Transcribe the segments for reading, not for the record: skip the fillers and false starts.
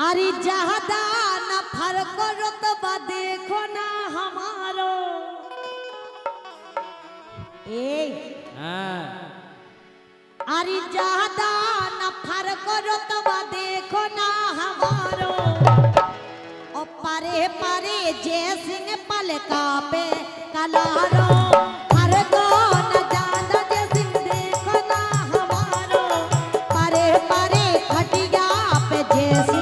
अरे जहदा न फर्क रुतबा देखो ना हमारो अरे जहदा न फर्क रुतबा देखो ना हमारो और परे परे जय सिंह पलका पे कलारो हर को न ज्यादा जय सिंह देखो ना हमारो परे परे खटिया पे जय सिंह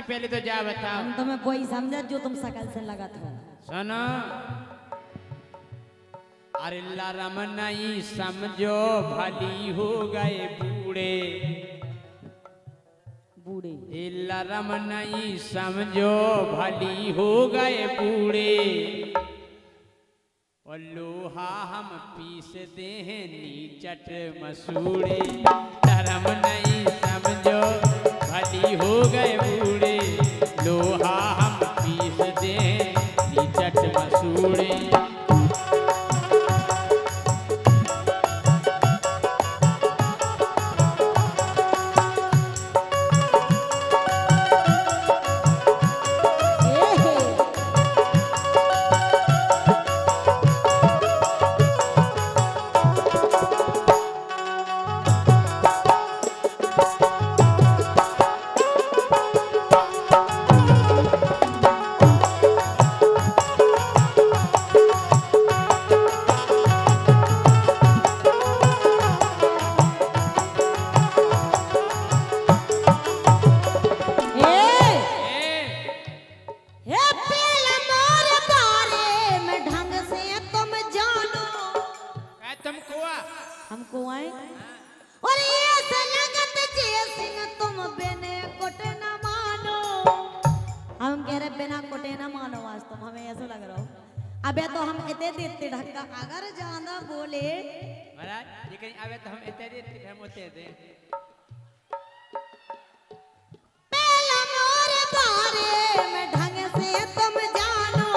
पहले तो जा बताओ। हम तुम्हें वही समझा जो तुम सकल से लगा था। सुनो, अरे रमनाई समझो भली हो गए बूढ़े बूढ़े इल्ला रमनाई समझो भली हो गए बूढ़े और लोहा हम पीसते हैं नीचट मसूड़े धर्म नहीं समझो भली हो गए बूढ़े लोहा हम पीसते हैं नीचट मसूड़े हमको आए और ये सलगत जय सिंह तुम बिना कोटे न मानो हम कह रहे बिना कोटे न मानो आज तुम हमें ऐसा लग रहा हो अबे तो हम इतने देते ढक्का अगर ज्यादा बोले महाराज लेकिन अबे तो हम इतने देते हम होते दे पहला मोर बारे में ढंग से तुम जानो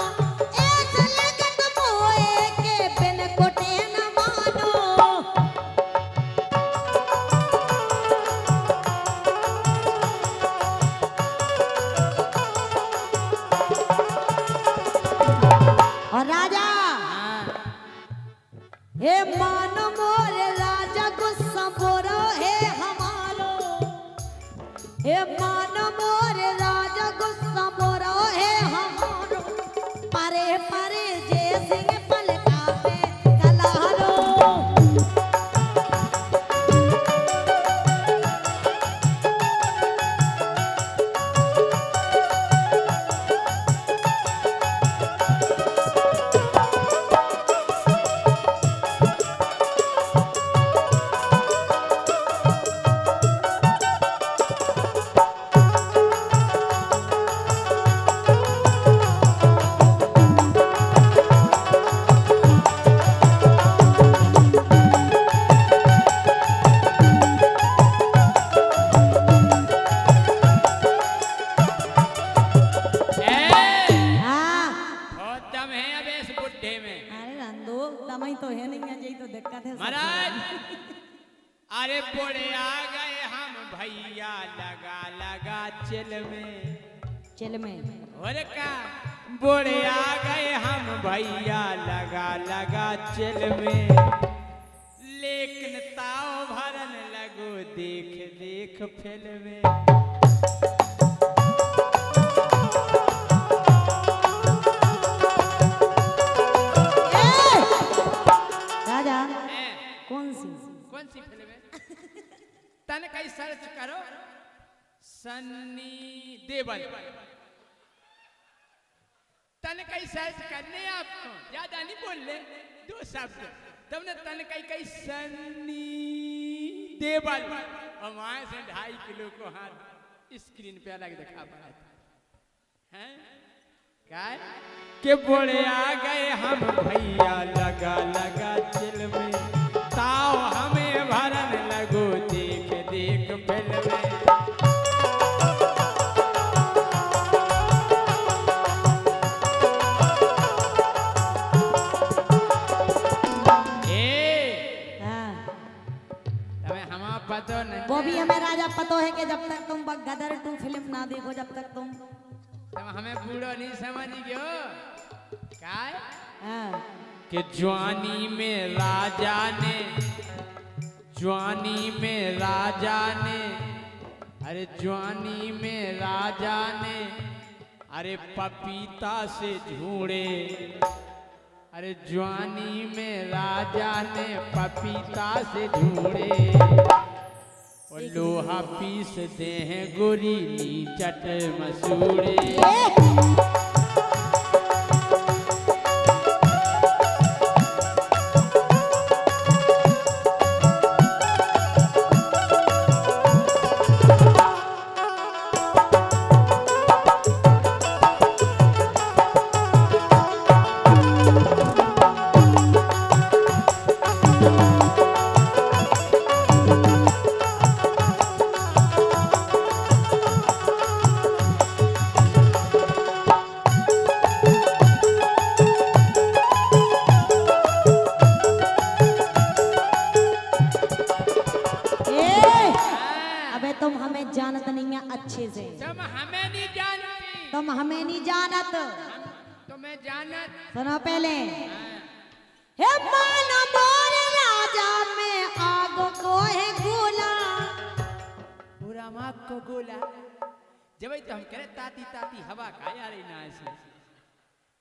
ऐसा लगत मोए के बिना कोटे न मानो और राजा हे मान मोर राजा गुस्सा बोरो हे हमारो हे मान मोर राजा गुस्सा बोरो हे हमारो परे परे जय सिंह पलका पे कलारो अरे बोले आ गए हम भैया लगा लगा चिल में। चिल में और का बोले आ गए हम भैया लगा लगा चिल में। लेकिन ताव भरन लगो देख देख फिल्म में। राजा कौन सी फिल्म है? तन कहीं सर्च करो सन्नी देवल। तन कहीं सर्च करने आपको ज्यादा नहीं बोल ले 2 शब्द तुमने तन कहीं सन्नी देवल और वहां से 2.5 किलो को हाथ स्क्रीन पे अलग दिखा पड़ा है क्या के बोले आ गए हम भैया लगा लगा चिल में। ताओ हमें भरन लगो देख देख फिल्म में। पतो नहीं वो भी हमें राजा पतो है कि जब तक तुम गदर 2 फिल्म ना देखो जब तक तुम हमें बूढ़ो नहीं समझ गयो क्या हाँ। कि जवानी में राजा ने अरे जवानी में राजा ने अरे पपीता से झूड़े। अरे जवानी में राजा ने पपीता से झूड़े। और लोहा पीस दे हैं गोरीली चट मसूड़े। अच्छे से तुम हमें नहीं जानती। तुम हमें नहीं जानत तुम्हें जानत। सुनो पहले हे मान मोर राजा में आग को है गोला पूरा माग को गोला। जब तो हम करे ताती ताती हवा का यार ना ऐसे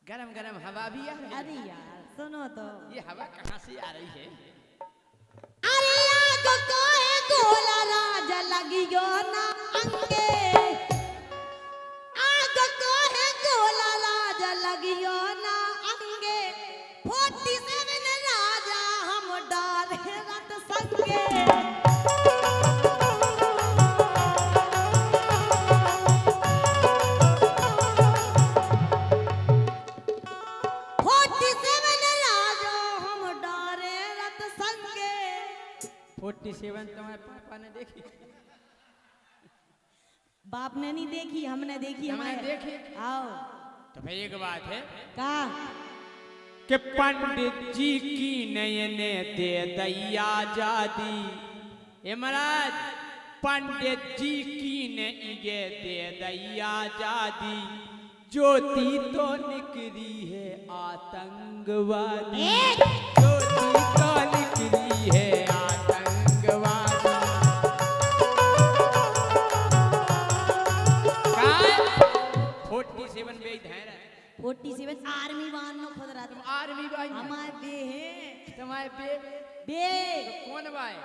गरम गरम हवा भी आ रही है। अरे यार सुनो तो ये हवा कहाँ से आ रही है? अरे आग को है गोला राजा लगियो ना अंगे। आग को है गोला राजा लगियो ना अंगे। 47 राजा हम डाले रत संगे। तुम्हारे पापा ने देखी? बाप ने नहीं देखी, हमने देखी। हमने देखी। आओ तो भाई एक बात है का कि पंडित जी की नयने दे दैया जादी। हे महाराज पंडित जी की ने ये दे दैया जादी। ज्योति तो निकली है आतंकवादी। ज्योति तो निकली है आतंकवादी। 47 बे इधर 47 आर्मी वान नो खुद रहा। तुम आर्मी भाई हमारे बे है। तुम्हारे बे बे तो कौन भाई?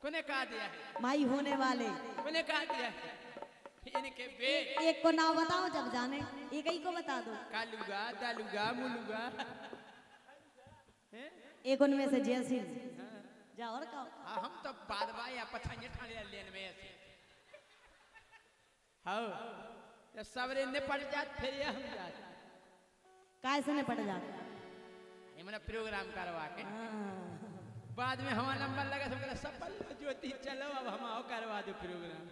कोने कहा दिया है? माई होने वाले। कोने कहा दिया है? इनके बे एक को नाम बताओ जब जाने। एक ही को बता दो। कालूगा दालूगा मुलूगा। एक उनमें से जयसिंह जा और कहो। हम तो बादवा या पछाने ठाणे लेन में ऐसे हां ये सबरे ने पड़ जात फिर ये हम जात काय से ने पड़ जात। ये मने प्रोग्राम करवा के बाद में हमारा नंबर लगा सब सफल ज्योति चलो अब हम आओ करवा दो प्रोग्राम।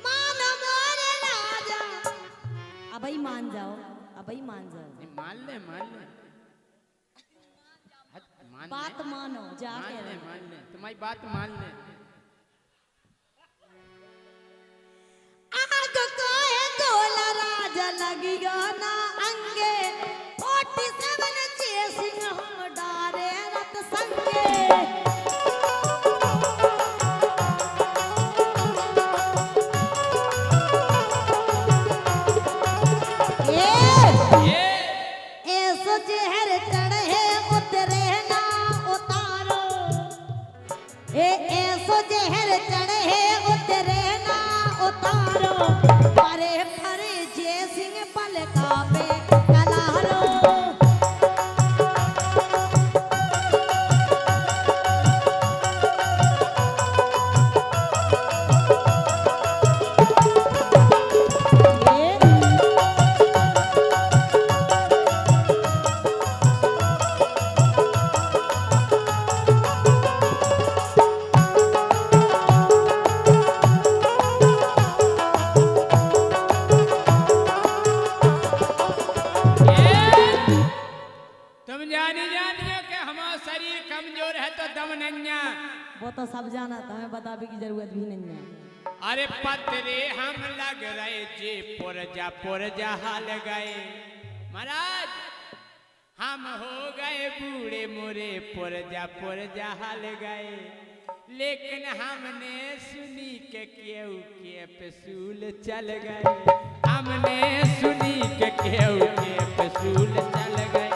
मान मोरे राजा अब ही मान जाओ। अब ही मान जाओ। मान ले मान बात ले, मानो जाके रहो। मान ले तुम्हारी बात मान ले। आग काहे गोला राजा लगियो ना अंगे 47 चेसिंग हम डारे रत संगे ऐसो जहर चढ़े उतरे ना उतारो ऐसो जहर चढ़े उतरे ना उतारो परे परे जय सिंह पलका पे कलारो तुम जानी जानियो कि हमारा शरीर कमजोर है तो दम नन्या। वो तो सब जाना था, हमें बताने की जरूरत भी नहीं है। अरे पतरे हम लग रहे जे पुरजा हाल गए महाराज, हम हो गए बूढ़े मोरे पुरजा हाल गए, लेकिन हमने सुनी के केहू के पसूल चल गए, हमने सुनी के केहू के पसूल चल गए।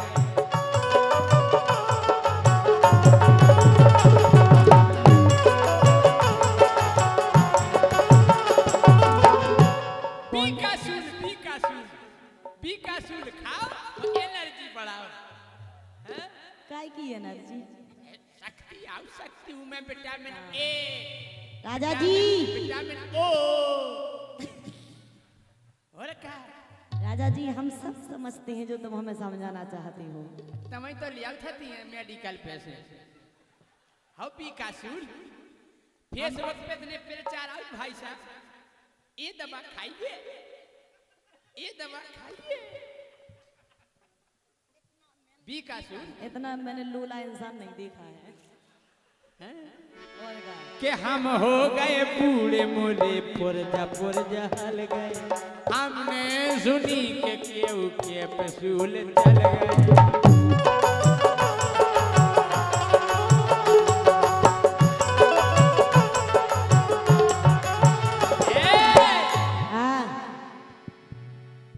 बीकासूर खाओ और एनर्जी बढ़ाओ। काय की एनर्जी? शक्ति आओ, शक्ति हूँ मैं, vitamin A Raja ji, vitamin ओ और क्या राजा जी हम सब समझते हैं जो तुम हमें समझाना चाहती हो। तुम्हें तो लिया थी मेडिकल पैसे हाउ बीकासूर फेसबुक पे इतने प्रचार आओ भाई साहब, ये दवा खाइए, ये दवा खाइए बीकासूर। इतना मैंने लूला इंसान नहीं देखा है। और क्या? कि हम हो गए बूढ़े मोरे पुरजा हल गए, हमने सुनी के केहू के पसूल चल गए।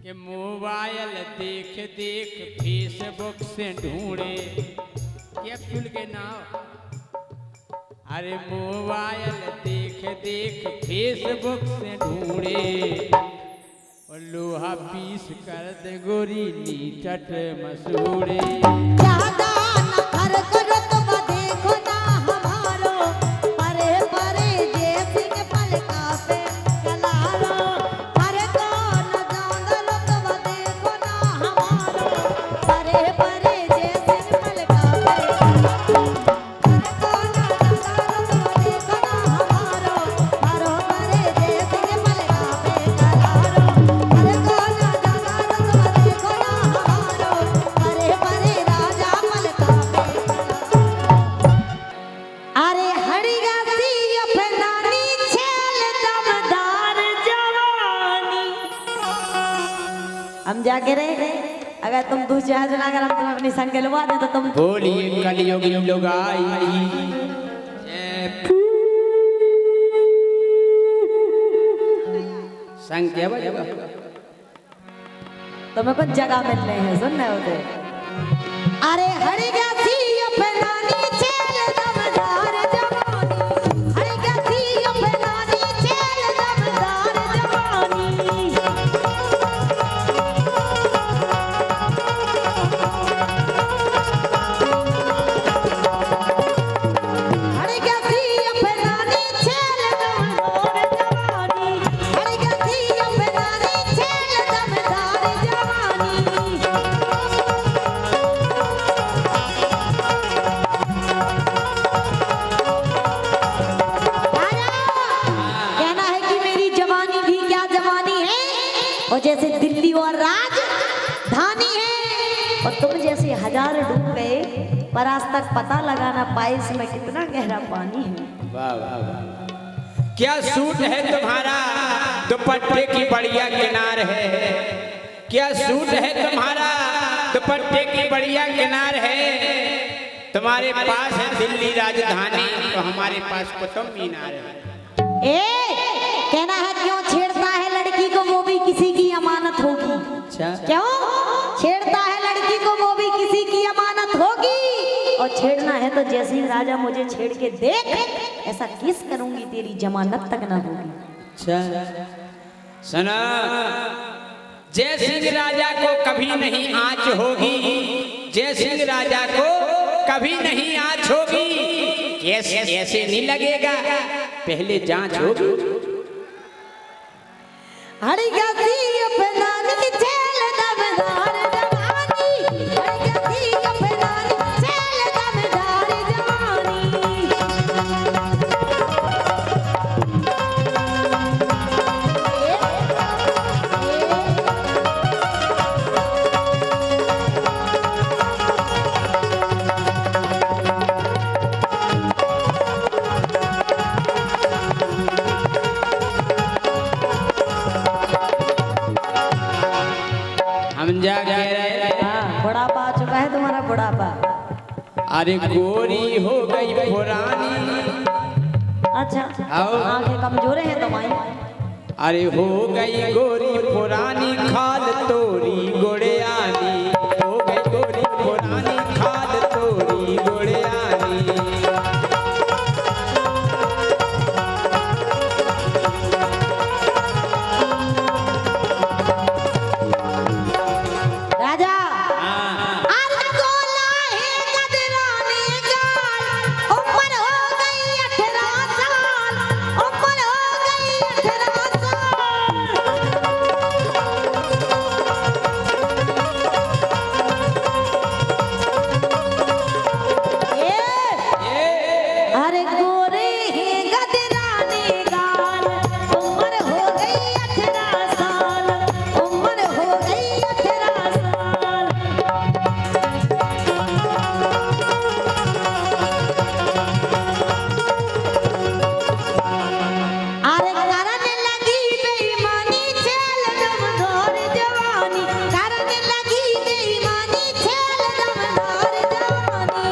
कि मोबाइल देख देख फेसबुक से ढूंढे, क्या खुल के नाव, अरे मोबाइल देख देख फेसबुक से ढूंढे, और लोहा पीस कर दे गोरी नीचट मसूड़े। ज्यादा न खर करो तो देखो ना हमारो, परे परे जे सिंह पलका पे कलारो, हर को न जांगलो तो देखो ना हमारो, परे परे जे सिंह पलका पे कलारो, हर को न जांगलो तो देखो ना हमारो, परो परे जे सिंह पलका पे कलारो, हर को न जांगलो तो देखो ना हमारो, परे परे राजा पलका पे कलारो। अरे हड़िया सी अपनानी छेल दमदार जवानी, हम जाके रहे, अगर तुम दूसरे जना अगर हम तुम्हें अपनी संग लुआ दे तो तुम बोलिए कलियुगी लुगाई, संग क्या बजेगा? तुम्हें कुछ जगह मिल रहे हैं, सुन रहे होते। अरे हड़िया सी अपनानी छेल दमदार जवानी, हड़िया सी अपनानी छेल दमदार जवानी, हड़िया सी अपनानी छेल दमदार जवानी, हड़िया सी अपनानी छेल दमदार जवानी। पर आज तक पता लगा ना पाए इसमें कितना गहरा पानी है। वाह वाह वाह, क्या सूट है तुम्हारा दुपट्टे की बढ़िया किनार है, क्या सूट है तुम्हारा दुपट्टे की बढ़िया किनार है। तुम्हारे पास है दिल्ली राजधानी तो हमारे पास कुतुब मीनार है। कहना है क्यों छेड़ता है लड़की को वो भी किसी की अमानत होगी। क्यों छेड़ता है लड़की को वो भी किसी की अमानत होगी, और छेड़ना है तो जैसे ही राजा मुझे छेड़ के देख ऐसा किस करूंगी तेरी जमानत तक ना होगी। सुना, जय सिंह राजा को कभी नहीं आँच होगी, जय सिंह राजा को कभी नहीं आँच होगी। कैसे ऐसे नहीं लगेगा, पहले जांच होगी। हरी गति अपनानी चल दमदार जवानी, हरी गति अपनानी चल दमदार जवानी। हम जा कह रहे, हाँ, बुढ़ापा आ चुका है तुम्हारा बुढ़ापा। अरे गोरी हो गई पुरानी। अच्छा आओ। आंखें कमजोर हैं तुम्हारी। अरे हो गई गोरी पुरानी खाल तोरी गुड़ियानी, हो गई गोरी पुरानी खाल तोरी गुड़ियानी। राजा हाँ। अरे गोला है गदरानी गाल, उम्र हो गई 18 साल, उम्र हो गई 18 साल। अरे गोरे हैं गदरानी गाल, उम्र हो गई 18 साल, उम्र हो गई 18 साल। अरे करन लगी बेईमानी चल दमदार जवानी, करन लगी बेईमानी चल दमदार जवानी।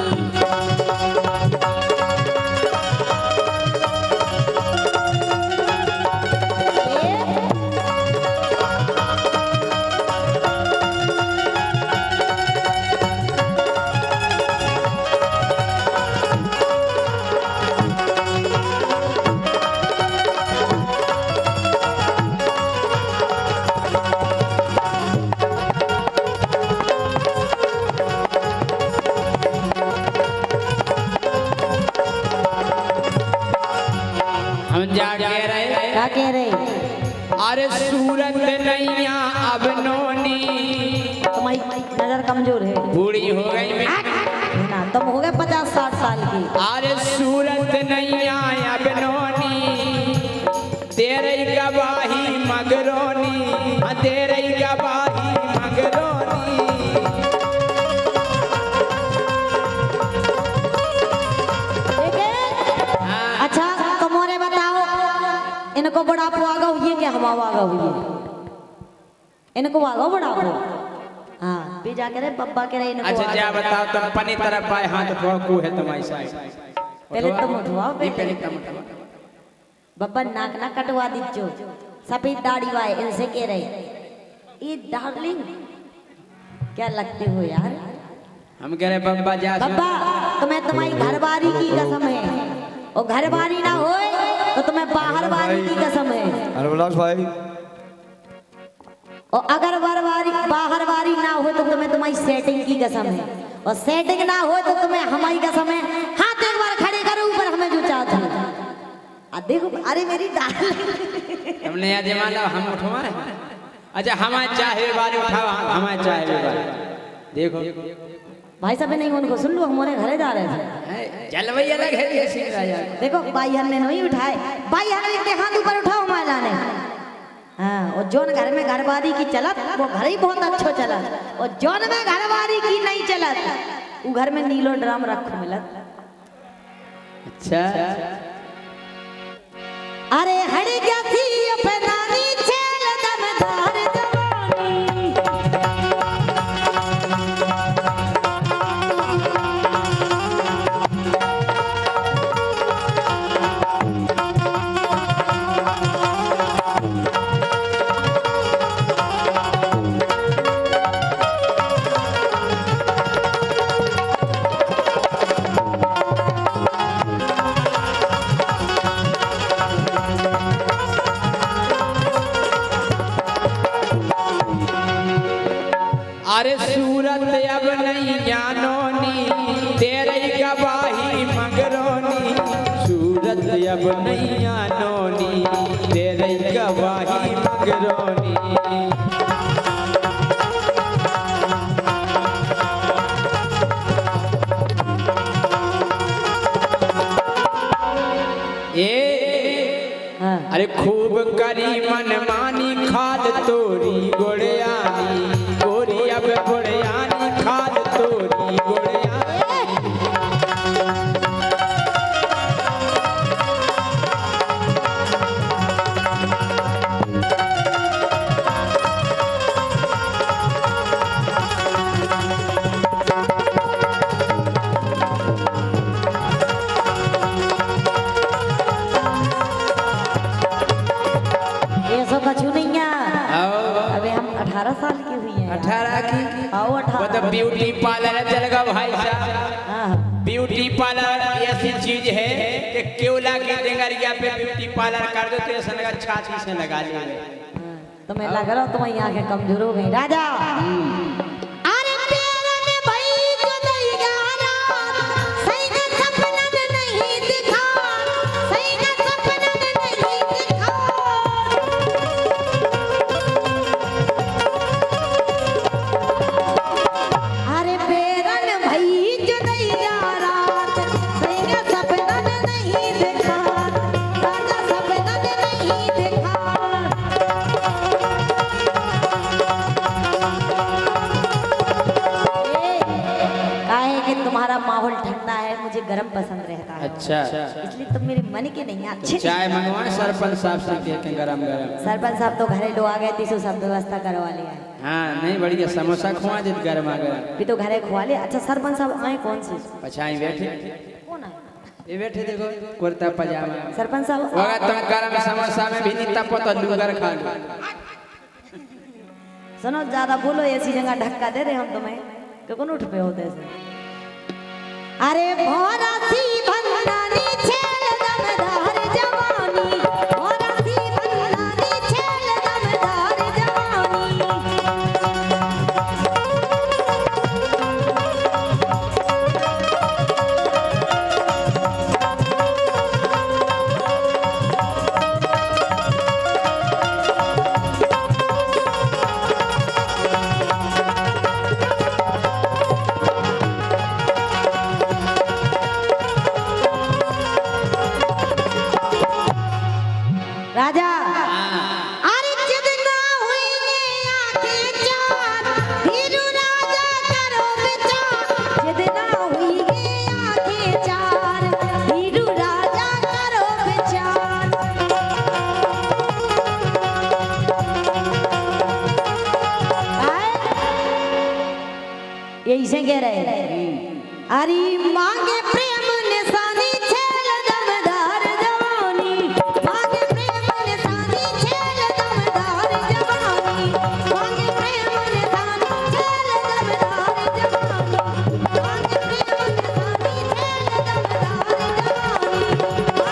हम जा कह रहे, क्या कह रहे? अरे सूरत नैया अब नोनी, तुम्हारी नजर कमजोर है बूढ़ी हो गई मैं। ना, तुम हो गए 50-60 साल की। अरे सूरत नैया अब नोनी, तेरे गवाही मगरोनी, हाँ तेरे गवाही मगरोनी। ठीक है? अच्छा तुम मोरे बताओ, इनको बुढ़ापो आगा हुई है क्या हम आगा हुई है? इनको आगा बुढ़ापो? हाँ भी जा करे बब्बा के रहे इनको अच्छा आगा। जा बताओ, तुम पनी तरफ आए हाथ ठोकू है तुम्हारी साइड। पहले तुम उठवाओ नहीं, पहले पहले तुम उठवाओ। बब्बा नाक ना कटवा दीजो, सफेद दाढ़ी वाले इनसे कह रहे ये डार्लिंग क्या लगते हो यार। हम कह रहे बब्बा जा बब्बा तुम्हें तुम्हारी घरवारी की कसम है, और घरवारी ना होए तो तुम्हें बाहर वारी की कसम है। अरे विलास भाई, और अगर बाहर वारी ना हो तो तुम्हें तुम्हारी सेटिंग की कसम है, और सेटिंग ना हो तो तुम्हें हमारी कसम है। हाथ एक बार खड़े करो ऊपर हमें जो चाहते हो। देखो अरे मेरी डार्लिंग हमने याद माना हम उठवाए। अच्छा हमारे चाहे बारे उठाओ, हमारे चाहे बारे देखो। भाई साहब नहीं उनको सुन लो, हमारे घरे जा रहे थे। जलवई अलग है ये सिंह राजा। देखो भाई हमने नहीं उठाए, भाई हमने के हाथ ऊपर उठाओ माला ने। हाँ, और जोन घर में घरवारी की चलत वो घर ही बहुत अच्छो चलत, और जोन में घरवारी की नहीं चलत उ घर में नीलो ड्राम रखो मिलत। अच्छा अरे हड़ गया थी अपनानी छेल दमदार जवानी। अरे सूरत अब नहीं जानोनी तेरे गवाही मगरोनी। सूरत अब नहीं जानोनी तेरे गवाही मगरोनी। हाँ। अरे खूब करी मन मानी खाद तोरी गोड़ियानी गोरी अब गोड़ियानी खाद तोरी गोड़ियानी। ये सब कछु नहीं है। अबे हम 18 साल की हुई हैं। 18 की आओ वो 18। तो ब्यूटी पार्लर चलेगा भाई साहब। हाँ। ब्यूटी पार्लर ऐसी चीज है कि केवला के डेंगरिया पे ब्यूटी पार्लर कर दो तो ऐसा लगा छाती से लगा लिया। तुम्हें लग रहा तुम यहाँ के कमजोर हो गई राजा। अरे प्यारा ने भाई जो दैगा रात, सही का सपना ने नहीं दिखा, सही का सपना ने नहीं दिखा। अरे प्यारा ने भाई जो दैगा रात, सही का सपना ने नहीं दिखा, राजा सपना ने नहीं दिखा। काहे कि तुम्हारा माहौल ठंडा है, मुझे गर्म पसंद रहता है। अच्छा इसलिए तुम मेरे मन के नहीं तो अच्छे। चाय मंगवाए सरपंच साहब से कह के गरम गरम। सरपंच साहब तो घरे लोग आ गए थे, तो सब व्यवस्था करवा लिया है। हाँ नहीं बढ़िया समोसा खुआ दे गरमा गरम। भी तो घरे खुआ लिया। अच्छा सरपंच साहब आए कौन से? पछाई बैठे कौन आए? ये बैठे देखो कुर्ता पजामा। सरपंच साहब वगा तुम गरम समोसा में भी नहीं तपत लुगर खा लो। सुनो ज्यादा बोलो, ऐसी जगह धक्का दे रहे हम तुम्हें कि कौन उठ पे होते ऐसे। अरे भोरा सी भंडारी छेल दमदार जवानी, भोरा सी भंडारी छेल दमदार जवानी। राजा अरे जितना हुई आंखें चार, हीरू राजा करो विचार। जितना हुई आंखें चार, हीरू राजा करो विचार। यही से कह रहे अरे मांगे प्रेम निशानी छेल दमदार जवानी, मांगे प्रेम निशानी छेल दमदार जवानी, मांगे प्रेम निशानी छेल दमदार जवानी, मांगे प्रेम निशानी छेल दमदार जवानी, मांगे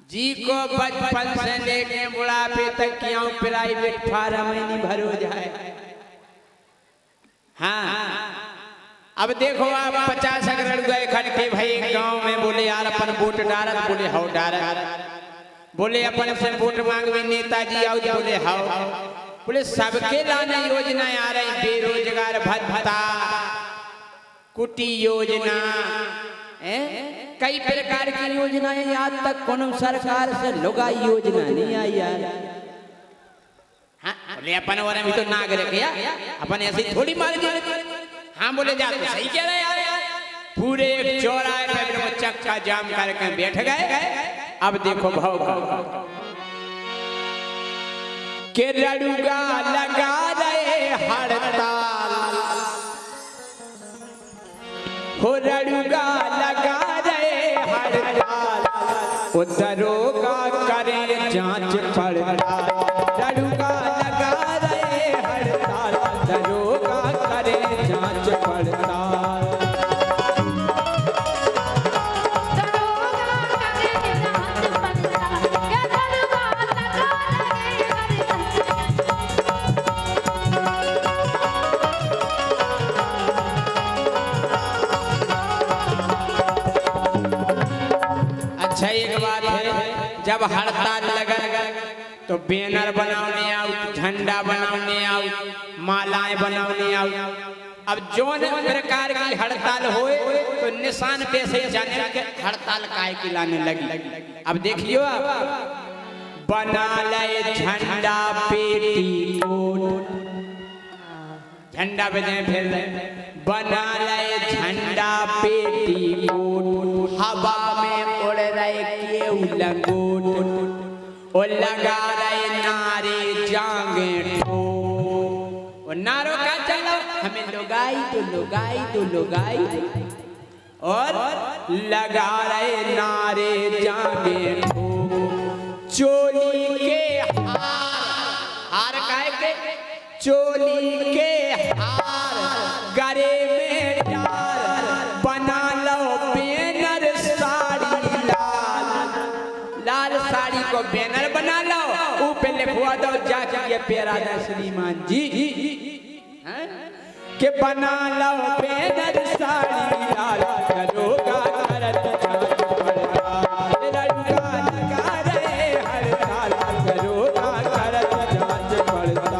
जी को बचपन से लेके बुढ़ापे तक क्यों प्राइवेट फार्म में नहीं भरो जाए। हाँ अब देखो आप 50 अगर गए इकट्ठे भाई गांव में, बोले यार अपन वोट डालत, बोले हाउ डालत, बोले अपन से वोट मांगवे नेताजी आओ, बोले हाउ। बोले सबके लाने योजनाएं आ रही, बेरोजगार भत्ता, कुटी योजना, कई प्रकार की योजनाएं। आज तक कौन सरकार से लुगाई योजना नहीं आई यार। हाँ बोले अपन और भी तो नागरिक या अपन ऐसे थोड़ी मार दिए। हाँ बोले जा तो सही कह रहे यार। पूरे एक चौराहे पे वो चक्का जाम करके बैठ गए। अब देखो भाव के रड़ुगा लगा रहे हड़ताल, हो रड़ुगा लगा रहे हड़ताल, वो दरोगा करे जांच पड़ताल। रड़ुगा लगा रहे हड़ताल, दरोगा करे जांच पड़ताल। अच्छा एक बात है, जब हड़ताल लगा तो बैनर बनाने आओ, झंडा बनाने आओ, मालाएं बनाने आओ। अब जो प्रकार की हड़ताल होए तो निशान पे से जाने के हड़ताल काहे की लाने लगी। अब देखियो आप बना ले झंडा पेटी कोट, झंडा बजाए फिर बना ले झंडा पेटी कोट, हवा में उड़ रहे के लंगोट, ओ लगा रहे नारे जांगे ठोक। नारों का चलो हमें लुगाई तो लुगाई तो लुगाई, और लगा रहे नारे जांगे ठोक। चोली के हार काहे के, चोली के हार गरे में डाल, बना लो बैनर साड़ी लाल, लाल साड़ी को बैनर बना लो, ऊपर लिखवा दो जाके ये प्यारा दा श्रीमान जी के बना लो बैनर साड़ी लाल, दरोगा करत जांच पड़ताल। रड़ुगा लगा रहे हड़ताल, दरोगा करत जांच पड़ताल।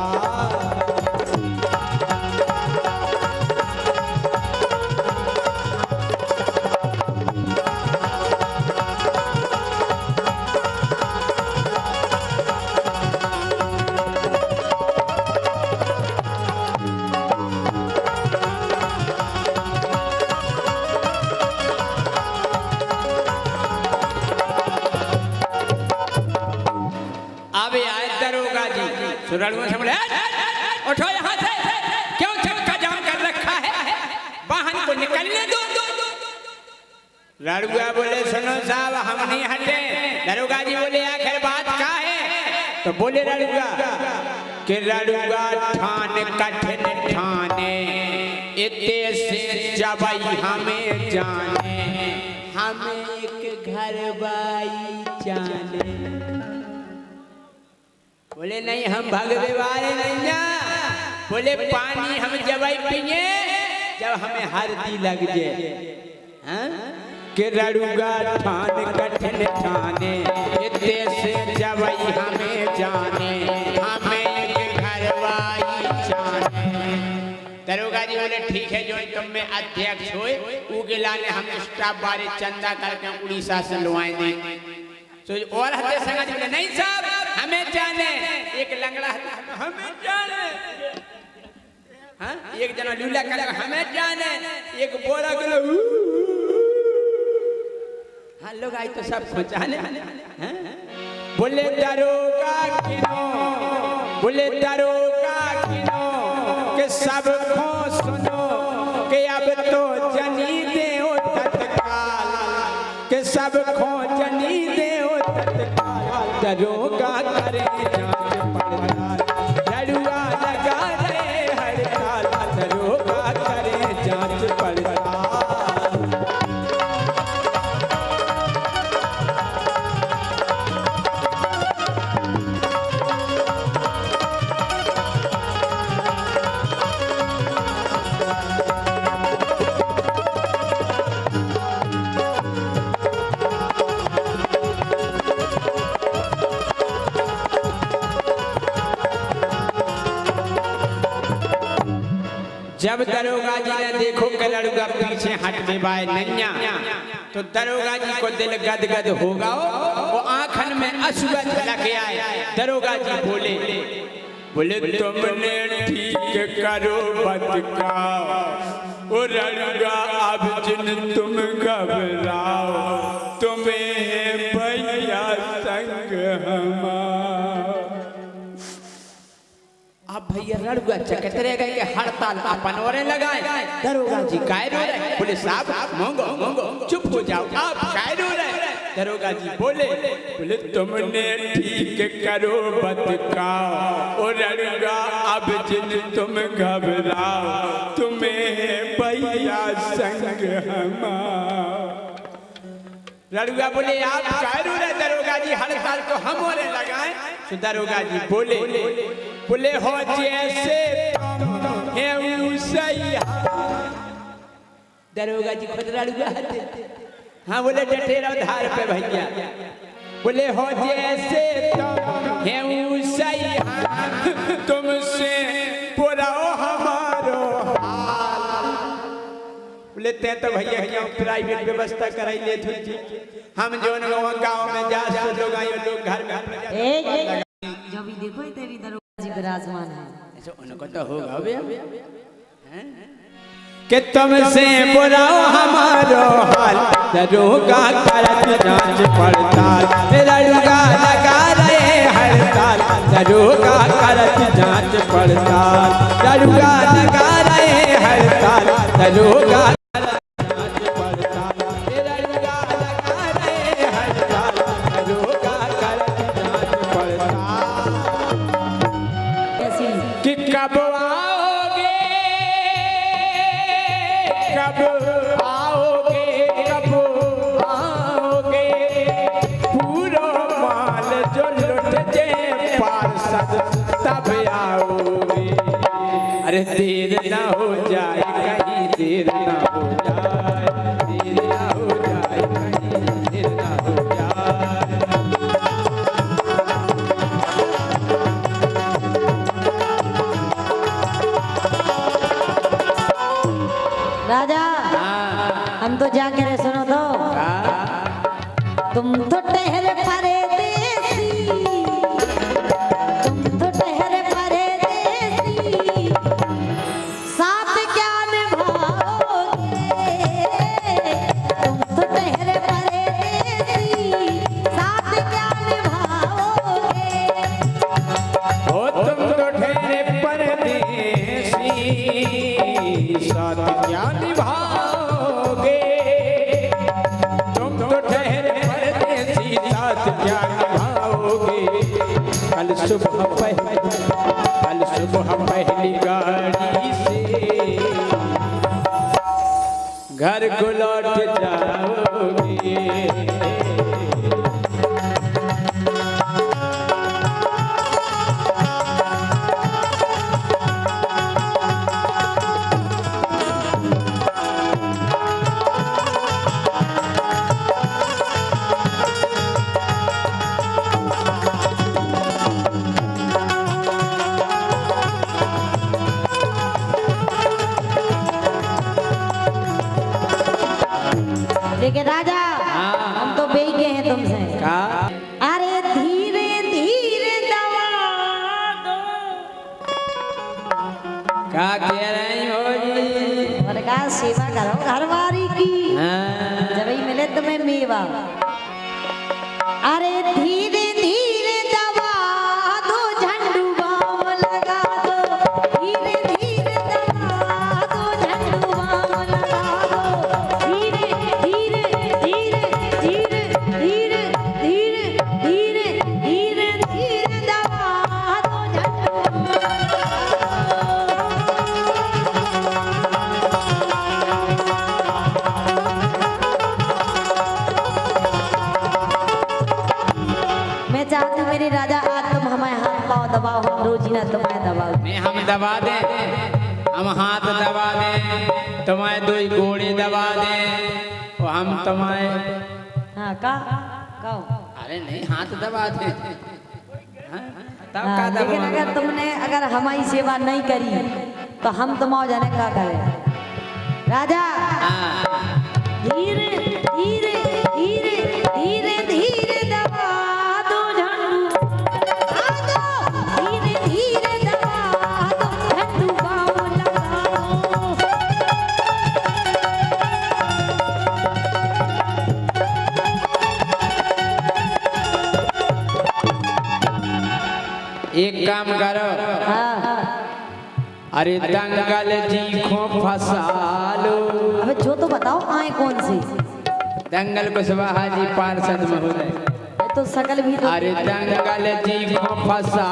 अबे आए दरोगा जी, सुरड़ुआ से बोले उठो यहाँ से, क्यों चक्का जाम कर रखा है, वाहन को निकलने दो। रड़ुआ बोले सुनो साहब हम नहीं हटे। दरोगा जी बोले आखिर बात क्या है, तो बोले रड़ुआ कि रड़ुआ ठान कठिन ठाने, इतने से जबई हमें जाने, हमें एक घर बाई जाने। बोले नहीं हम भगवे वाले नहीं जा, बोले पानी हम जब पिए जब हमें हल्दी लग जाए। कि रड़ुगा ठान कठिन ठाने, इतने से जब हमें जाने, हमें एक घरवाई जाने। दरोगा जी बोले ठीक है, जो तुम में अध्यक्ष होए उगे लाने हम स्टाफ बारे चंदा करके उड़ीसा से लुआएंगे। तो और हते संगा जी बोले नहीं साहब हमें जाने, एक लंगड़ा हमें जाने, हाँ एक जना लूला कर हमें जाने, एक बोरा गलो हाँ लोग आई तो सब जाने। बोले दरोगा किनो, बोले दरोगा किनो के सब खो सुनो, के अब तो जनी दे तत्काल, के सब खो जनी दे तत्काल, दरोगा करे जांच पड़ताल। रड़ुआ लगा रहे हड़ताल, दरोगा करे जांच पड़ताल। जब दरोगा जी ने देखो कि लड़का पीछे हटने बाय नैया, तो दरोगा जी को दिल गदगद होगा, वो आंखन में अश्रु लगे आए। दरोगा जी बोले तुमने ठीक करो बतकाओ, ओ लड़का अब जिन तुम घबराओ, तुम्हें भैया संग हमारा। अब भैया लड़ुआ चकत रह गए कि हड़ताल अपन और लगाए। दरोगा जी काय रो रहे? बोले साहब मोंगो चुप हो जाओ, आप काय रो रहे? दरोगा जी बोले तुमने ठीक करो बतकाओ, ओ लड़ुआ अब जिन तुम घबराओ, तुम्हें भैया संग हमारा। लड़ुआ बोले आप काय रो रहे? दरोगा जी हड़ताल को हम और लगाए। तो दरोगा जी बोले हो जैसे दरोगा जी खुद लड़ुआ हाँ बोले डटे रहो धार पे भैया। बोले हो जैसे तुमसे पुराओ हमारो हाल। बोले ते तो भैया यहाँ प्राइवेट व्यवस्था कराई ले थी, हम जो गाँव में जा लोग घर में जो भी देखो तेरी दरोगा जी विराजमान है। ऐसा उनको तो होगा कि तुमसे बुराओ हमारो हाल, दरोगा करत जांच पड़ताल, लड़ुआ लगा रहे हड़ताल, दरोगा करत जांच पड़ताल, लड़ुआ लगा रहे हड़ताल, दरोगा जांच पड़ताल, लड़ुआ लगा रहे हड़ताल, दरोगा करत जांच पड़ताल। कि कब आओगे पूरा माल जो लुट जे पार्षद तब आओगे। अरे देर ना हो जाए कहीं, देर ना हो जाए, देर ना हो जाए कहीं, देर ना हो जाए। राजा हम तो जाके रे सुनो तो तुम तो ठहरे परदेसी, तुम तो ठहरे परदेसी, साथ क्या निभाओगे, तुम तो ठहरे परदेसी, साथ क्या निभाओगे। ओ तुम तो ठहरे परदेसी, साथ क्या निभाओगे, तुम तो ठहरे परदेसी, साथ क्या निभाओगे। कल सुबह पहली गाड़ी से घर को लौट जाओगे। लेकिन राजा हम तो बेई गए हैं तुमसे। अरे धीरे धीरे दबा दो। क्या कह रही हो जी? और का सेवा करो घरवारी की, जब ही मिले तुम्हें मेवा। अरे धीरे धीरे दबा दो, झंडू बाम लगा दो, धीरे धीरे दबा दो, झंडू बाम लगा दो, धीरे धीरे धीरे धीरे धीरे धीरे धीरे धीरे धीरे दबा दो, झंडू मैं चाहती हूँ मेरे राजा आज तुम हमें हाथ पाँव दबाओ, हम रोजी ना तुम्हें दबाओ। नहीं हम दबा दें, हम हाथ दबा दें, तुम्हारे दो घोड़े दबा दें, और हम तुम्हारे हाँ का कहो। अरे नहीं हाथ दबा दें, तब हाँ, का लेकिन दबा। अगर तुमने अगर हमारी सेवा नहीं करी तो हम तुम आओ जाने क्या करें राजा। धीरे धीरे धीरे धीरे धीरे दबा दो झंडू, धीरे धीरे दबा दो झंडू बाबू लगा दो। एक काम करो, हाँ अरे दंगल जी को फंसा लो। अबे जो तो बताओ आए कौन सी? दंगल कुशवाहा जी पार्षद महोदय। ये तो सकल भी तो अरे दंगल जी को फंसा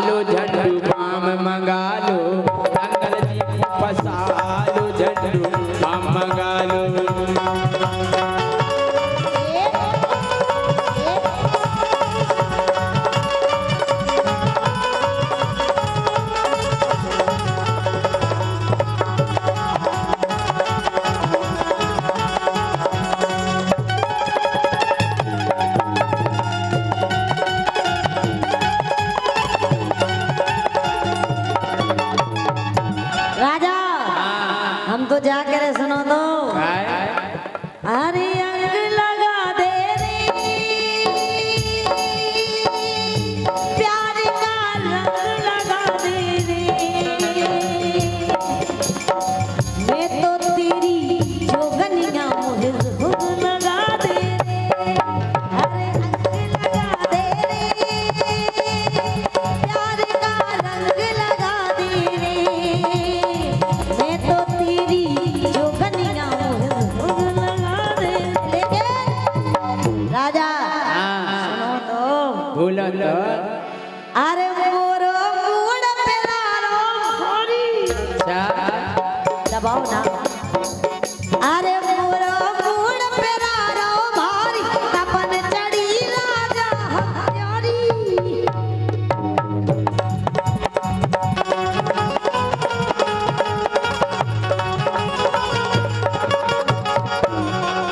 लो, झंडू बाम मंगा लो। दंगल जी को फंसा लो, झंडू बाम मंगा लो। राजा हम तो जाकर सुनो तो काय? अरे अंग लगा दे रे प्यार का रंग लगा दे रे, मैं तो तेरी जोगनिया मुझे खुद लगा दे रे। अरे अंग लगा दे रे प्यार का रंग लगा दे रे, मैं तो तेरी जोगनिया मुझे खुद लगा दे। लेकिन राजा सुनो तो बोलो तो। अरे मोरो मूड पे लारो हरी अच्छा, दबाओ ना। अरे मोरो मूड पे लारो भारी तपन चढ़ी राजा हमारी।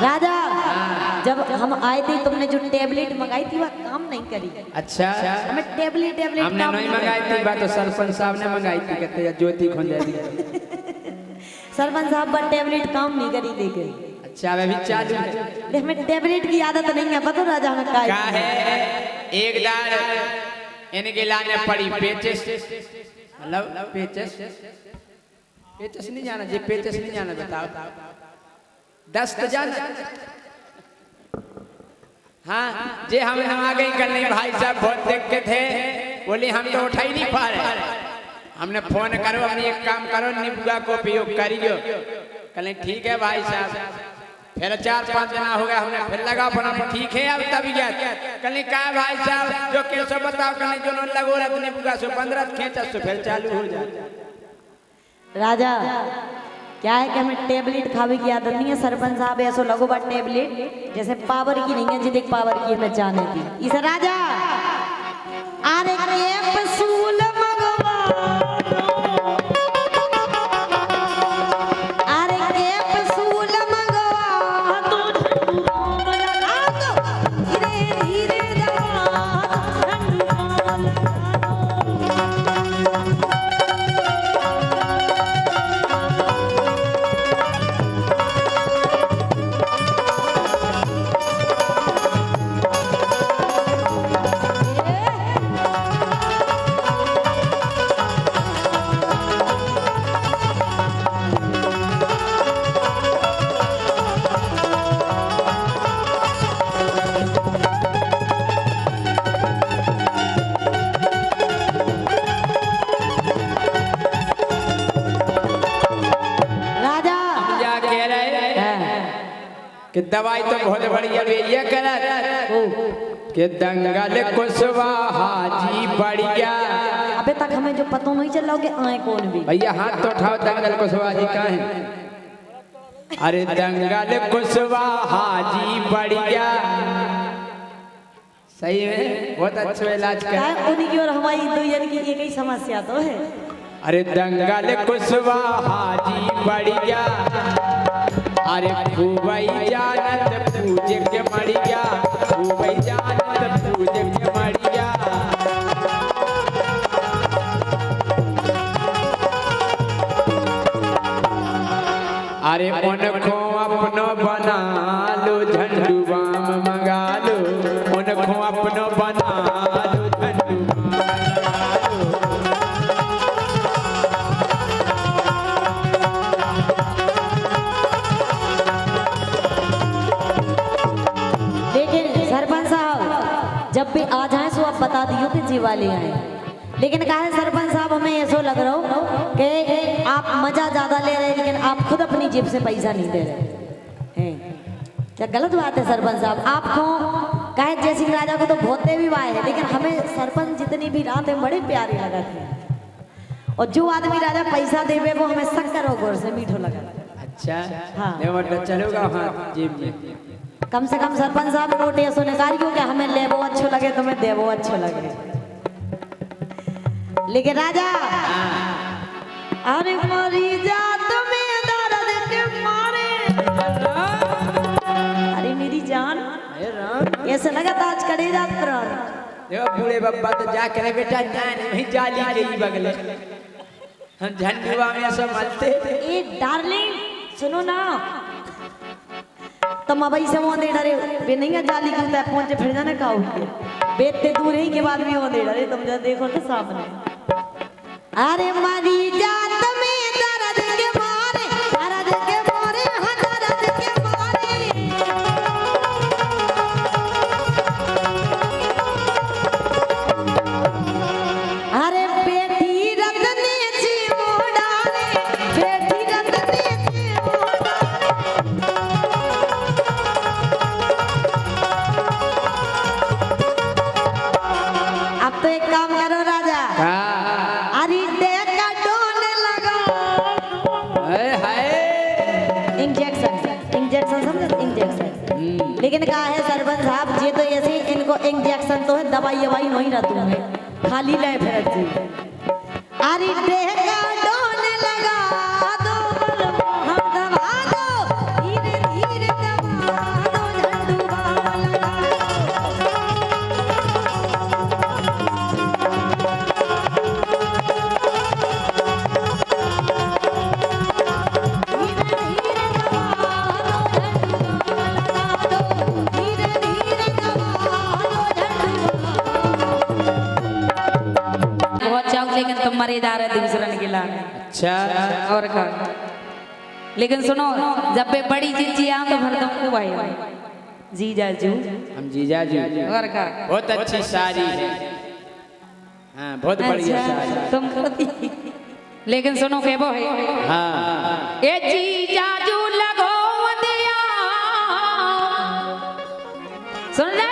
राजा जब हम आए थे तुमने जो टेबलेट मंगाई थी वह काम नहीं करी। अच्छा, हमें टेबलेट हमने काम नहीं मंगाई थी, बात तो सरपंच साहब ने मंगाई थी, कहते हैं ज्योति खुंजारी। सरपंच साहब पर टेबलेट काम नहीं करी लेकिन अच्छा अभी चालू है। देख हमें टेबलेट की आदत नहीं है पता राजा हमें का है एक दार इनके लाने पड़ी पेचेस, मतलब पेचेस पेचेस नहीं जाना जी, पेचेस नहीं जाना बताओ, दस्त जाना। हाँ जे हम आ गई करने भाई साहब बहुत देख के थे, बोले हम तो उठा ही नहीं पा रहे। हमने फोन करो, हमने एक काम करो निबुआ को उपयोग करियो। कल ठीक है भाई साहब, फिर 4-5 दिन हो गया, हमने फिर लगा फोन, ठीक है अब तबीयत। कल कहा भाई साहब जो कैसे बताओ, कल जो लगो रहा निबुआ से 15 खींचा तो फिर चालू हो जाए। राजा क्या है कि हमें टेबलेट खावे की आदत नहीं है। सरपंच साहब ऐसा लगो बा टेबलेट जैसे पावर की नहीं है, जितने पावर की हमें जाने थी इसे राजा। अरे कैप्सूल मंगवा दो, अरे कैप्सूल मंगवा दो, झंडू बाम लगा दो, धीरे धीरे दबा दो, झंडू बाम लगा दो। कि दवाई तो बहुत बढ़िया ये करत कि दंगल कुशवाहा जी बढ़िया। अबे तक हमें जो पता नहीं चल रहा कि आए कौन भी। भैया हाथ तो उठाओ, दंगल कुशवाहा जी कहाँ है? अरे दंगल कुशवाहा जी बढ़िया, सही है, बहुत अच्छा इलाज कर। उन्हीं की और हमारी दो जन की एक ही समस्या तो है। अरे दंगल कुशवाहा जी बढ़िया, अरे खूबई जानत पूजे के मड़िया, खूबई जानत पूजे के मड़िया। अरे उनको अपनो बना लो झंडू बाम मंगा लो उनको अपनो बना लो झंडू बाम मंगा लो। लेकिन सरपंच साहब जब भी आ जाए सो आप बता दियो कि जी वाले आए। लेकिन कहा है सरपंच साहब हमें ऐसा लग रहा हो कि आप मजा ज्यादा ले रहे हैं लेकिन आप खुद अपनी जेब से पैसा नहीं दे रहे हैं। क्या गलत बात है सरपंच साहब? आपको कहे जय सिंह राजा को तो भोते भी वाए है लेकिन हमें सरपंच जितनी भी रात है बड़े प्यारे लगा थे। और जो आदमी राजा पैसा देवे वो हमें शक्कर और गोर से मीठो लगा। अच्छा हाँ। मतलब चलोगा हाँ जेब में कम से कम सरपंच साहब रोटी ऐसो निकालियो कि हमें ले वो अच्छो लगे तुम्हें दे वो अच्छो लगे। लेकिन राजा अरे मरी जा तुम्हें दर्द के मारे। अरे मेरी जान ऐसे लगा था आज करे जात देखो बूढ़े बब्बा तो जा करे बेटा नहीं जाली के ही बगले हम झंडुआ में सब मलते ए डार्लिंग सुनो ना तुम अब ऐसे वो दे डरे बे नहीं है जाली के उतर पहुंचे फिर जाने का हो बेते दूर ही के बाद भी वो दे डरे तुम जब देखो तो सामने। अरे मरी जात में दर्द के मारे दर्द के मारे हाँ दर्द के मारे। अरे बेटी रतने जी मोड़ाने बेटी रतने जी मोड़ाने। अब तो एक काम करो राजा अरे देखा डोने लगा इंजेक्शन इंजेक्शन समझे इंजेक्शन। लेकिन कहा है सरपंच साहब ये तो ऐसे इनको इंजेक्शन तो है दवाई ववाई नहीं रहती है खाली ले फिर जी। अरे देखा डोने लगा दो हम दबा दो धीरे धीरे दबा दो झंडू बाम लगा लेकिन तुम मरेदार है दूसरा निकला। अच्छा और का लेकिन सुनो जब पे बड़ी जीजी आ तो भर तुमको भाई जीजा जू हम जीजा जी और का बहुत अच्छी साड़ी है हाँ बहुत बढ़िया साड़ी तुम लेकिन सुनो के वो है हाँ ए जीजा जू लगो दिया सुन ले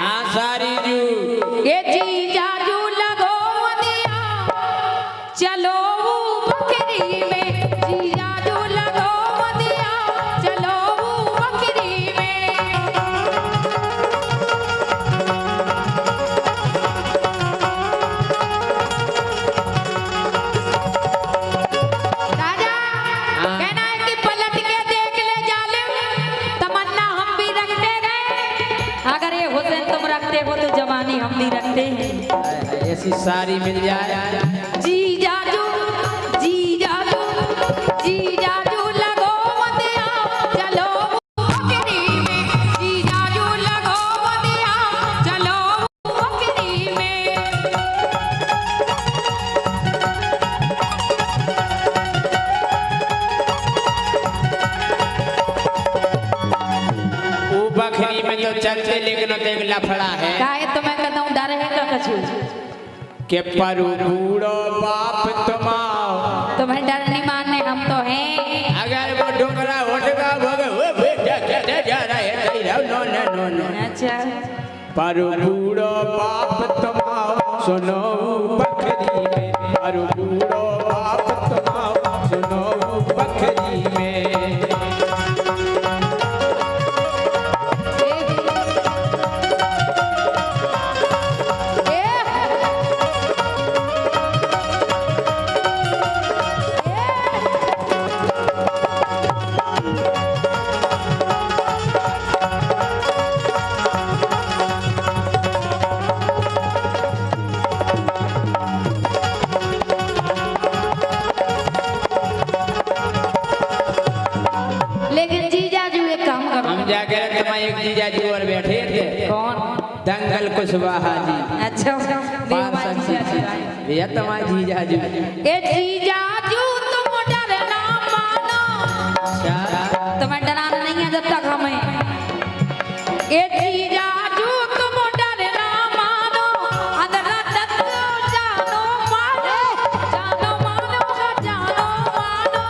हाँ सारी जू ए जीजा जू लगो दिया चलो बकरी में जीजा जू लगो दिया चलो बकरी में। राजा कहना है कि पलट के देख ले जालिम तमन्ना हम भी रखते रहे अगर ये हुसैन तुम रखते हो तो जवानी हम भी रखते हैं। ऐसी साड़ी मिल जाए जी जाजू लगो दिया चलो बकरी में जी जाजू लगो दिया चलो बकरी में। वो बकरी में तो चलते लेकिन तो एक लफड़ा है काहे तुम्हें कहता हूँ डर है का कछु के परू बूढ़ो बाप तुम्हारा तुम्हें डर नहीं मानने हम तो हैं। अगर वो डोकरा होटगा भगे वो बेटा क्या जा रहा है नो नो नो अच्छा परू बूढ़ो बाप तुम्हारा सुनो बकरी में परू बूढ़ो बाप तुम्हारा सुनो बकरी में। तुम्हारे एक जीजा जी और बैठे थे। कौन? दंगल कुशवाहा जी। अच्छा भैया तुम्हारे जीजा जी। ए जीजाजू तुम डरना मानो। तुम्हें डराना नहीं है जब तक हमें। ए जीजाजू तुम डरना मानो। अंदर तक जानो मानो। जानो मानो जानो मानो।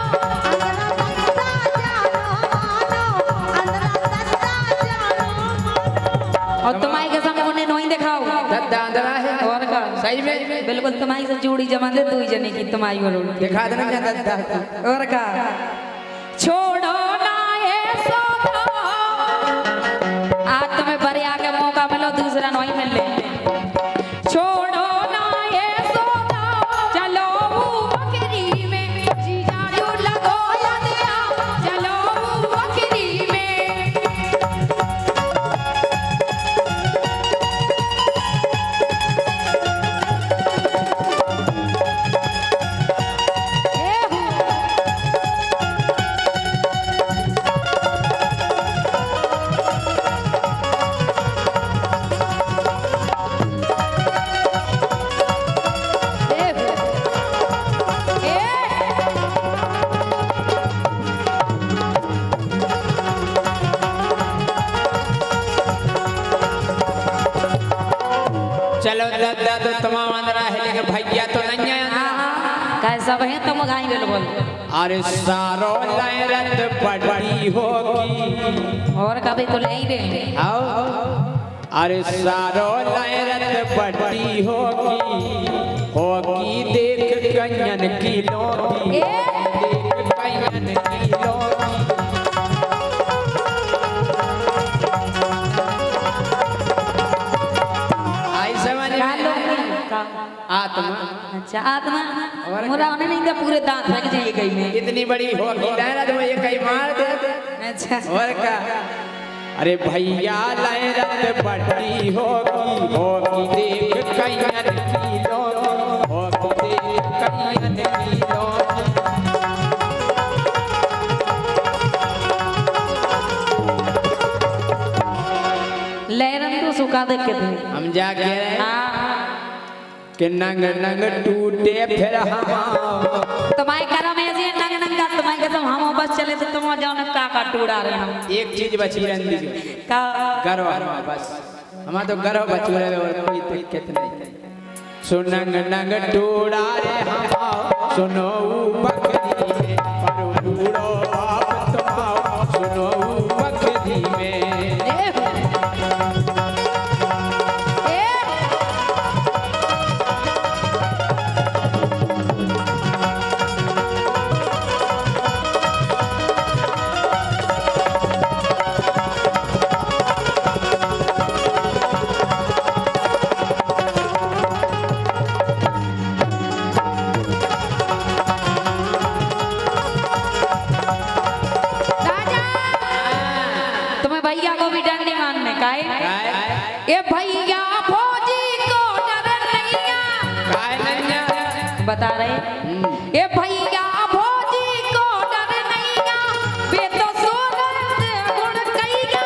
और तुम्हारी कसम उन्हें नहीं दिखाओ। दद्दा अंदरा है और का सही में बिल्कुल तुम्हारी से जोड़ी जमा दे दो ही जने की तुम्हारी और दिखा देना क्या दद्दा और का छोड़ो ना ये सौदा। आज तुम्हें बड़े आके मौका मिलो दूसरा नहीं मिल ले। छोड़ो ना ये सौदा चलो बकरी में जीजाजू लगो या दिया चलो बकरी में। चलो दद्दा तो तमाम अंदरा है लेकिन भैया तो नहीं है। कैसा है तुम गाई बोल। अरे सारो लहरत पड़ी होगी और कभी तो ले ही दे। आओ अरे सारो लहरत पड़ी होगी देख कन्यन की लोगी देख कन्यन की लोगी। आई समझ आत्मा। अच्छा आत्मा मुरा उन्हें नहीं था पूरे दांत लग जाइए कहीं में। इतनी बड़ी होगी लहरत में ये कहीं मार दे। अच्छा और का अरे भैया लहरत पड़ी होगी देख कन्यन की लोगी होगी देख कन्यन की लोगी। लहरन तो सुखा दे के थे हम जा कह रहे हैं हाँ। कि नंग नंग टूटे फिर हम तुम्हारे घर में ऐसे नंग नंगा तुम्हारे कसम हम बस चले तो तुम जाओ ना का टूड़ा रहे हम। एक चीज बची रही का गर्व बस हमारा तो गर्व बचू रहे और कोई दिक्कत नहीं। सुनंग नंग टूड़ा रे हम सुनो बकरी में पर टूड़ो आप तुम सुनो बकरी में। भैया को भी डर नहीं मानने का है। ये भैया फौजी को डर नहीं बता रहे। ये भैया फौजी को डर नहीं वे तो सोने गुण कहिया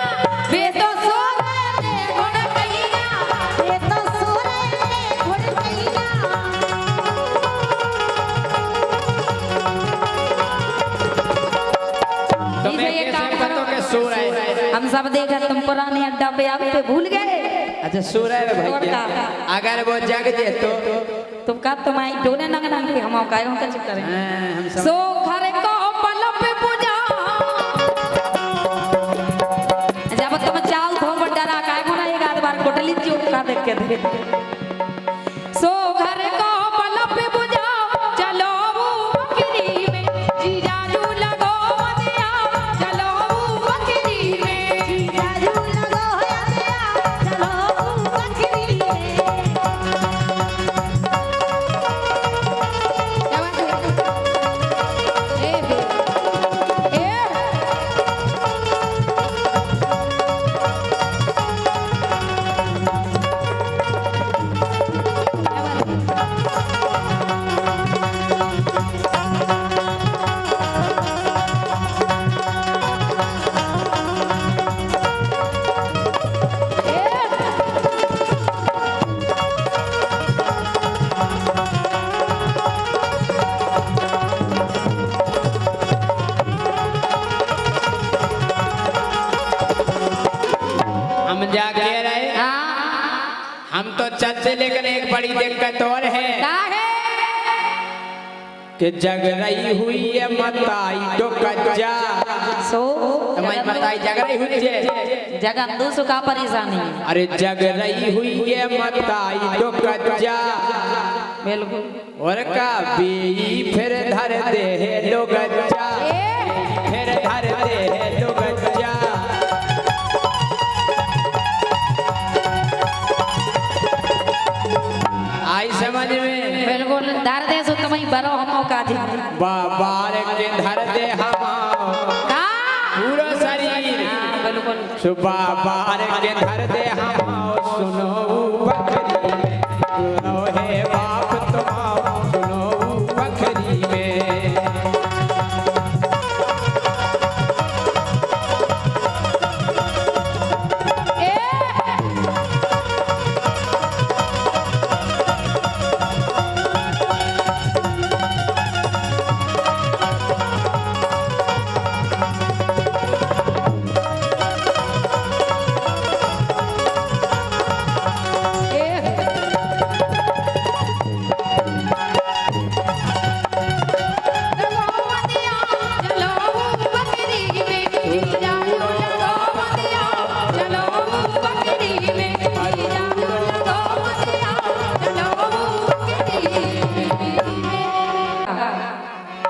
वे तो सोने गुण कहिया ये तो सोने गुण कहिया। तुम्हें ये कैसे काम पता के सो रहे हैं? हम सब देखा तुम पुराने अड्डा पे आवे पे भूल गए। अच्छा सो रहे हैं और भैया का? अगर वो जग जे तो तुम का तुम्हारी डोने नंग नंग के हम काय हम का करें। हम सब सो घर को पलप पूजा जब तुम चाल धो डरा काय मोना एक आध बार कोटली चुप का देख के दे। सो घर को पलप पूजा चलो बकरी में जीजाजू लगो दिया चलो बकरी में जीजाजू लगो या चलो बकरी में। सबसे लेकिन एक बड़ी दिक्कत और है का है कि जग रही हुई है मताई तो कच्चा सो तुम्हारी मताई जग रही हुई है जगन दूसु का परेशानी है। अरे जग रही हुई है मताई तो कच्चा बिल्कुल और का बी फिर धर दे है लोग अच्छा फिर धर दे है लोग अच्छा आई समझ में बिल्कुल धर दे सो तुम्हें बरो हमो का जी बाबार के धर दे हम का पूरा शरीर बिल्कुल सुबह बार के धर दे हम सुनो बकरी में सुनो है बाप तुम सुनो बकरी में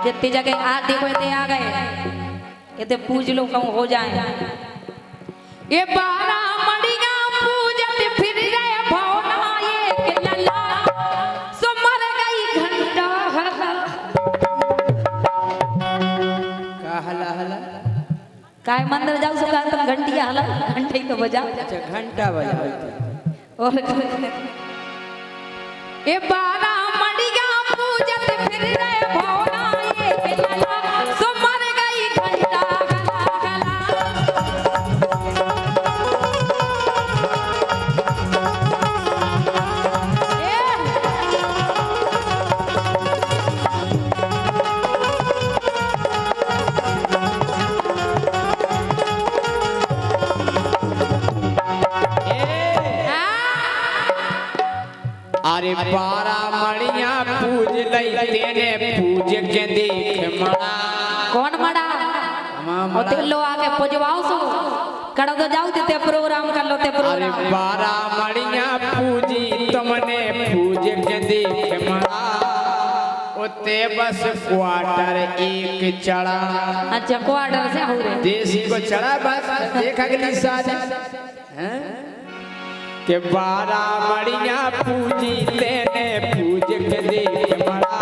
जितनी जगह आते हुए ते आ गए ये पूज लो कहूँ हो जाए ये 12 मड़िया पूजत फिर रहे भवना ये के लला सो मर गई घंटा का हला हला काय मंदिर जाओ सो का तुम घंटिया हला घंटे तो बजा अच्छा घंटा बजा और ये 12 मड़िया पूजत फिर रहे भवना ये के लला सो मर गई घंटा गला अरे 12 मड़िया पूज लई तेने पूज के देख मड़ा कौन मड़ा मामा और लो आके पुजवाओ सो कर दो जाओ ते प्रोग्राम कर लो ते अरे प्रोग्राम 12 मड़िया पूजी तुमने पूज के देख मड़ा उते बस क्वार्टर एक चढ़ा अच्छा क्वार्टर से हो रे देसी को चढ़ा बस देख अगली साल हैं के 12 मड़िया पूजी तेने पूज के देख मड़ा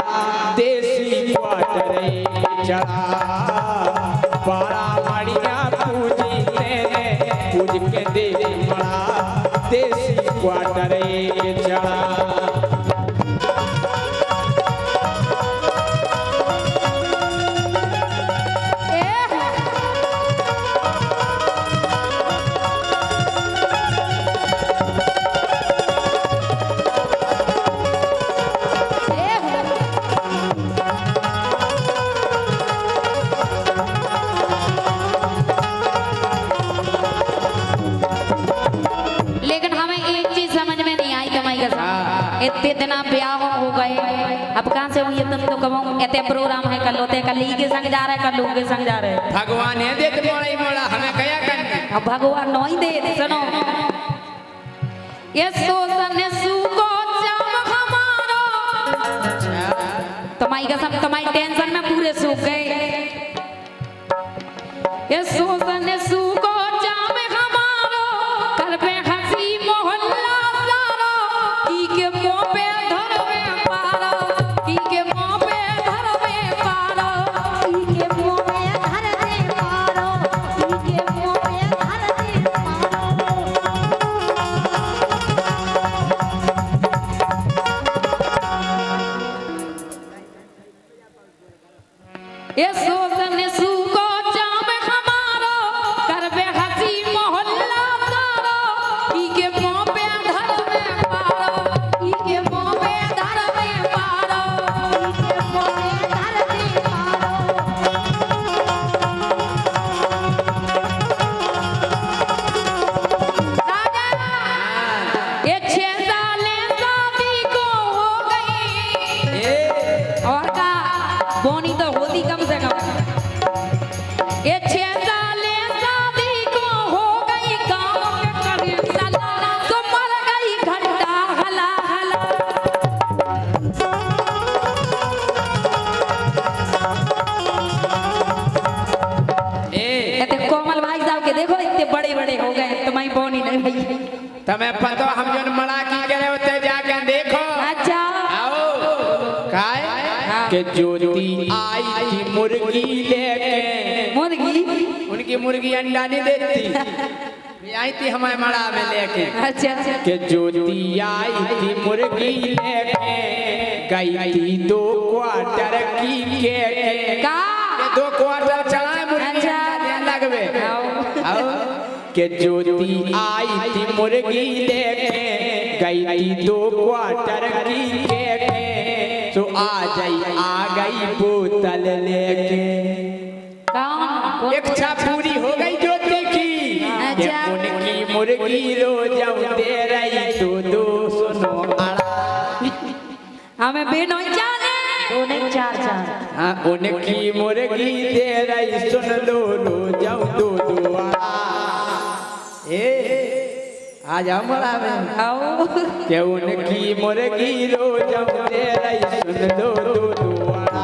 देसी क्वार्टर एक चढ़ा 12 मड़िया पूजी तेने पूज के देख मड़ा देसी क्वार्टर एक चढ़ा लेकिन हमें एक चीज समझ में नहीं आई कमाई का इतने दिन ब्याह हो गए अब कहाँ से हुई तुम तो कहूँ इतने प्रोग्राम है कर लो ते कल के संग जा रहे कर लो के संग जा रहे भगवान है देते मोड़ा ही मोड़ा हमें कया करना अब भगवान नहीं दे सुनो ये सोसन सुको जब हमारो तुम्हारी कसम तुम्हारी टेंशन में पूरे सूख गए ये सोसन सुको जब हमारो कर पे हंसी मोहल्ला सारो ई के मुंह पे धरवे पारो ई के मुंह पे धरवे पारो ई के मुंह में धर दे मारो ई के मुंह में धर दे मारो ये सोसन सुको जाम हमारो ये 6 साले शादी को हो गई गाँव में कभी साला तो मर गई घंटा हला हला। ये देखो कोमल भाई साहब के देखो इतने बड़े बड़े हो गए तुम्हारी बोनी नहीं भई। तुम्हें पता हम जो मड़ा की करे होते जाके देखो। अच्छा आओ काय के ज्योति आई थी मुर्गी लेके। मुर्गी उनकी मुर्गी अंडा नहीं देती आई थी हमारे मड़ा में लेके। अच्छा के ज्योति आई थी मुर्गी लेके गई थी 2 क्वार्टर की के का 2 क्वार्टर चढ़ाए मुर्गी अच्छा। लगवे। आओ के ज्योति आई थी मुर्गी लेके गई थी 2 क्वार्टर की के तो आ गई बोतल लेके। कौन इच्छा पूरी हो गई ज्योति की कि अच्छा। उनकी मुर्गी रोज दे रही तो सुनो आड़ा। हमें बेनो जाने 2 नहीं 4 4। हाँ, उनकी मुर्गी दे रही सुन लो रोज दो आड़ा। आ जाओ मड़ा में आओ के उनकी मुर्गी रोज दे रही सुन लो दो आड़ा।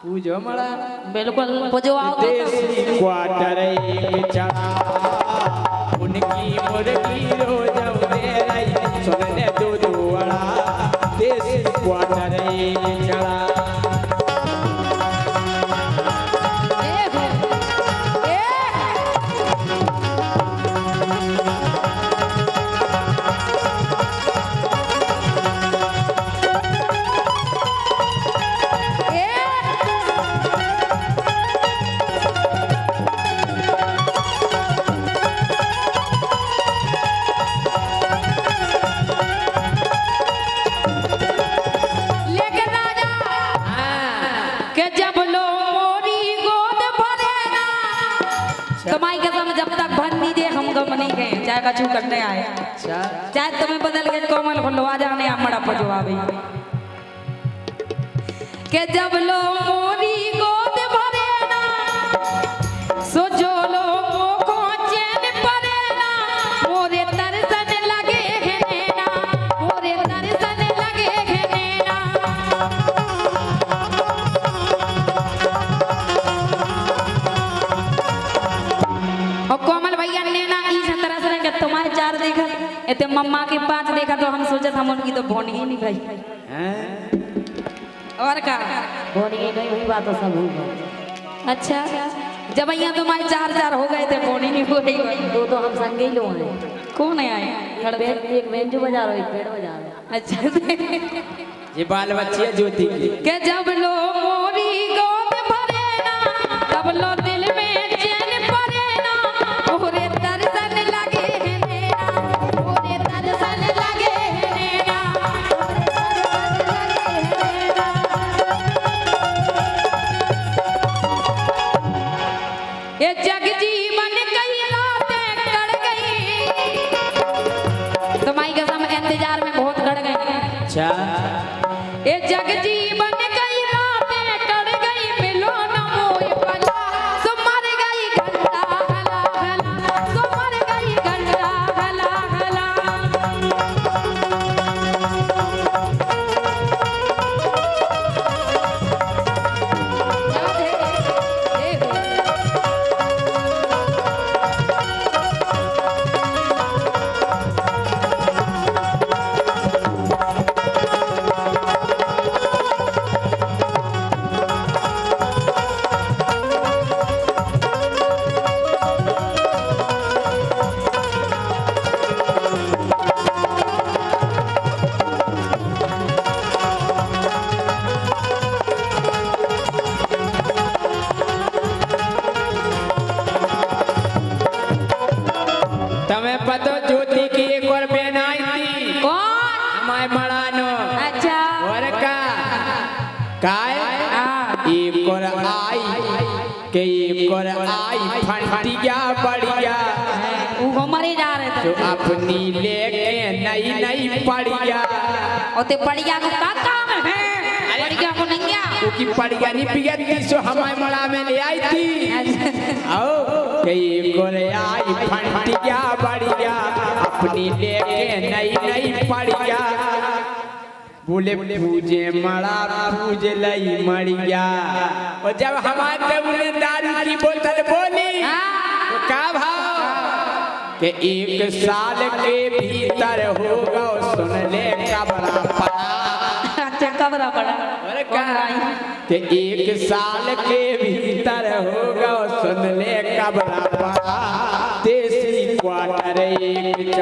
पूजो मड़ा बिल्कुल पुजो आओ तो। देसी क्वार्टर एक चढ़ा उनकी मुर्गी रोज दे रही सुन ले दो आड़ा। देसी क्वार्टर एक चढ़ा कमाई के समय जब तक भर नहीं दे हम गम नहीं गए चाहे कछु करने आए। चाहे तुम्हें बदल के कोमल फुलवा जाने मड़ा पजवावे के जब लो मोरी गोद भरे ना सो जो लो को चैन परे ना मोरे तरसन लगे है नैना मोरे तरसन लगे है नैना। और कोमल भैया लेना इस तरह से कि तुम्हारे 4 देखा इतने मम्मा के 5 देखा तो हम सोचत हम उनकी तो बोनी ही नहीं भाई। और का बोनी नहीं हुई बात तो सब हुई। अच्छा जब यहाँ तुम्हारे 4 हो गए थे बोनी नहीं हो रही। 2 तो हम संगे ही लोग हैं। कौन है आए एक बेंजू बजा रहा, एक पेड़ बजा रहा। अच्छा ये बाल बच्ची है ज्योति की के जब लो मोरी गोद भरे ना तब लो दिल में चैन परे ना ओरे तरसन लगे है नैना ओरे तरसन लगे है नैना। ये जग जीवन कई रातें कट गई तुम्हारी कसम इंतजार में बहुत कट गई। अच्छा ये जग जीवन कई रातें कट गई मिलो न मोय पला सो मर गई घंटा हला हला सो मर गई घंटा हला हला। तुम्हें पता ज्योति की एक और बहन आई थी कौन हमारे मड़ानो। अच्छा और का काय एक और आई के एक और आई फंटिया बढ़िया वो मरे जा रहे जो थे अपनी लेके नई नई पड़िया। और ते बढ़िया को का काम है बढ़िया को नहीं आ वो की पड़िया नहीं पिया थी सो हमारे मड़ा में ले आई थी आओ कई गोरे आई फंटिया बढ़िया अपनी लेके नई नई पड़िया बोले पूजे मड़ा पूज लई मड़िया और जब हमारे बोले दारू की बोतल बोली तो का भाव कि 1 साल के भीतर होगा सुन ले कबरा पड़ा अच्छा कबरा पड़ा अरे कि 1 साल के भीतर होगा सुन ले कबरा पड़ा देसी क्वार्टर एक